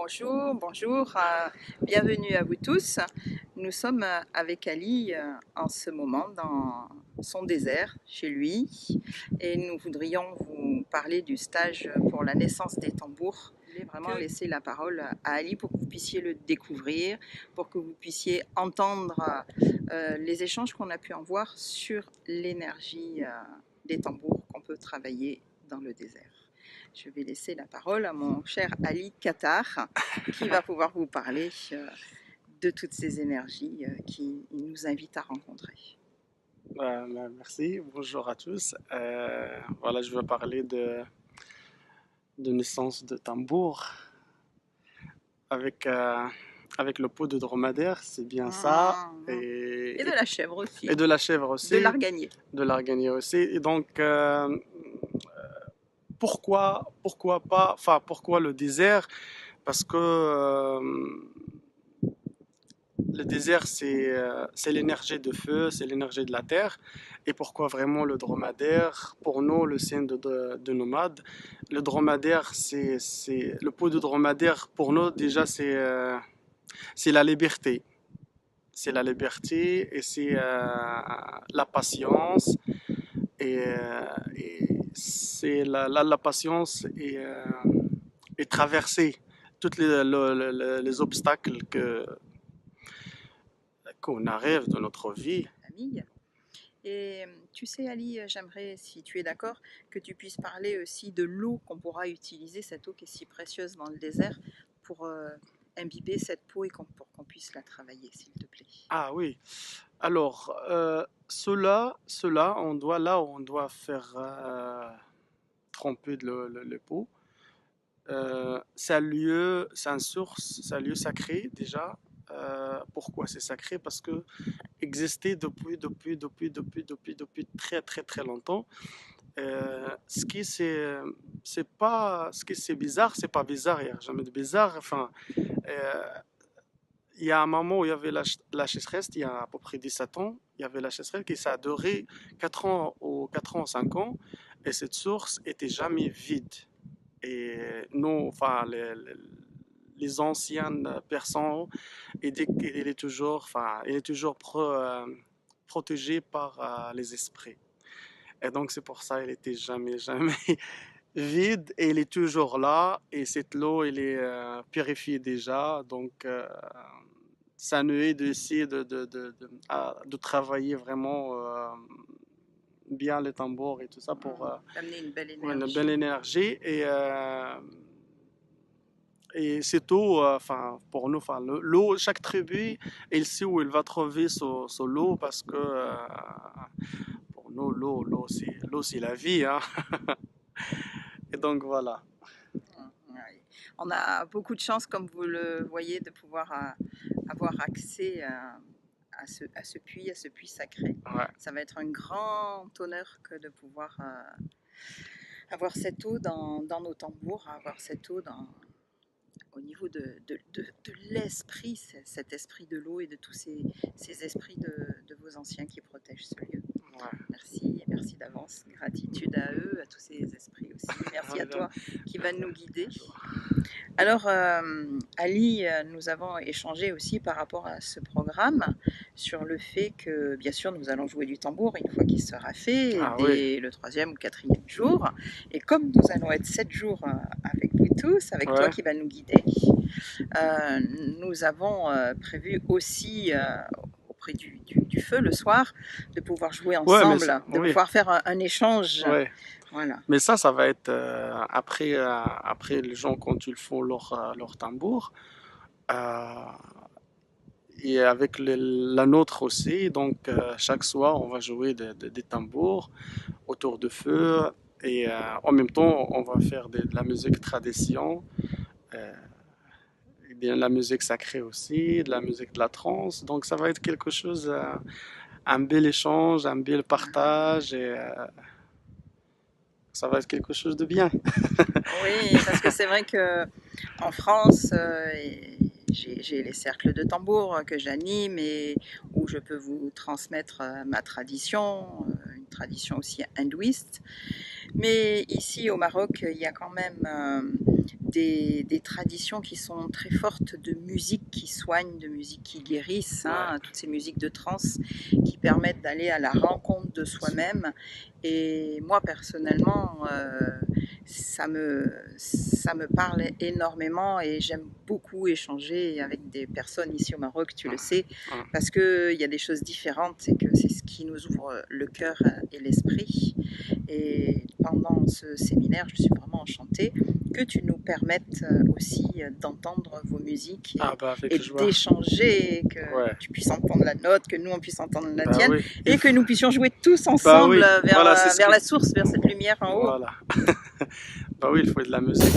Bonjour, bonjour, bienvenue à vous tous. Nous sommes avec Ali en ce moment dans son désert, chez lui, et nous voudrions vous parler du stage pour la naissance des tambours. Je voulais vraiment laisser la parole à Ali pour que vous puissiez le découvrir, pour que vous puissiez entendre les échanges qu'on a pu avoir sur l'énergie des tambours qu'on peut travailler dans le désert. Je vais laisser la parole à mon cher Ali Qatar, qui va pouvoir vous parler de toutes ces énergies qu'il nous invite à rencontrer. Merci, bonjour à tous. Voilà, je vais parler de naissance de tambour avec, avec le pot de dromadaire, c'est bien ça, Et de la chèvre aussi, et de la chèvre de aussi, l'arganier. de l'arganier aussi. Et donc, pourquoi pas, enfin, pourquoi le désert? Parce que le désert, c'est l'énergie de feu, c'est l'énergie de la terre. Et pourquoi vraiment le dromadaire? Pour nous, le signe de nomade, le dromadaire, le pot de dromadaire, pour nous, déjà, c'est la liberté. C'est la liberté et c'est la patience. Et c'est la patience et traverser tous les obstacles qu'on arrive dans notre vie. Famille. Et tu sais Ali, j'aimerais, si tu es d'accord, que tu puisses parler aussi de l'eau qu'on pourra utiliser, cette eau qui est si précieuse dans le désert, pour imbiber cette peau et pour qu'on puisse la travailler, s'il te plaît. Ah oui. Alors, on doit faire tremper le pot. C'est un source, c'est un lieu sacré déjà. Pourquoi c'est sacré? Parce que existait depuis très très très longtemps. C'est pas, ce qui c'est bizarre, c'est pas bizarre, il n'y a jamais de bizarre. Enfin, euh, il y a un moment où il y avait la sécheresse, il y a à peu près 17 ans, il y avait la sécheresse qui ça a duré 4 ans ou 4 ans, 5 ans, et cette source était jamais vide. Et nous, enfin, les anciennes personnes, il est toujours, enfin, il est toujours protégé par les esprits. Et donc c'est pour ça il était jamais vide et il est toujours là. Et cette eau, elle est purifiée déjà. Donc ça nous aide aussi de travailler vraiment bien les tambours et tout ça pour Amener une belle une énergie. belle énergie. Et c'est tout, enfin, pour nous, enfin, l'eau, chaque tribu, elle sait où elle va trouver son l'eau parce que pour nous, l'eau, c'est la vie, hein. Et donc voilà. Ouais. On a beaucoup de chance, comme vous le voyez, de pouvoir avoir accès à ce puits sacré. Ouais. Ça va être un grand honneur que de pouvoir avoir cette eau dans nos tambours, avoir cette eau au niveau de l'esprit, cet esprit de l'eau et de tous ces esprits de vos anciens qui protègent ce lieu. Ouais. Merci, merci d'avance. Gratitude à eux, à tous ces esprits aussi. Merci à toi qui va nous guider. Alors, Ali, nous avons échangé aussi par rapport à ce programme sur le fait que, bien sûr, nous allons jouer du tambour une fois qu'il sera fait, Ah oui. dès le 3e ou 4e jour. Et comme nous allons être 7 jours avec vous tous, avec toi Ouais. qui va nous guider, nous avons prévu aussi auprès du feu le soir, de pouvoir jouer Ouais, mais ensemble, de oui. pouvoir faire un échange. Ouais. Voilà. Mais ça va être après les gens quand ils font leur tambour. Euh, et avec la nôtre aussi. Donc, chaque soir, on va jouer des tambours autour de feu. Et en même temps, on va faire de la musique tradition, euh, et bien la musique sacrée aussi, de la musique de la trance. Donc, ça va être quelque chose, un bel échange, un bel partage. Et ça va être quelque chose de bien. Oui, parce que c'est vrai que en France, j'ai les cercles de tambour que j'anime et où je peux vous transmettre ma tradition, une tradition aussi hindouiste. Mais ici au Maroc, il y a quand même des traditions qui sont très fortes de musique qui soigne, de musique qui guérissent, hein, toutes ces musiques de trance qui permettent d'aller à la rencontre de soi-même. Et moi personnellement, ça me parle énormément et j'aime beaucoup échanger avec des personnes ici au Maroc, tu le sais, parce qu'il y a des choses différentes et que c'est ce qui nous ouvre le cœur et l'esprit. Et pendant ce séminaire, je suis vraiment enchantée que tu nous permettes aussi d'entendre vos musiques et d'échanger, que tu puisses entendre la nôtre, que nous on puisse entendre la tienne, et que nous puissions jouer tous ensemble vers la source, vers cette lumière en haut. Voilà. Bah oui, il faut de la musique.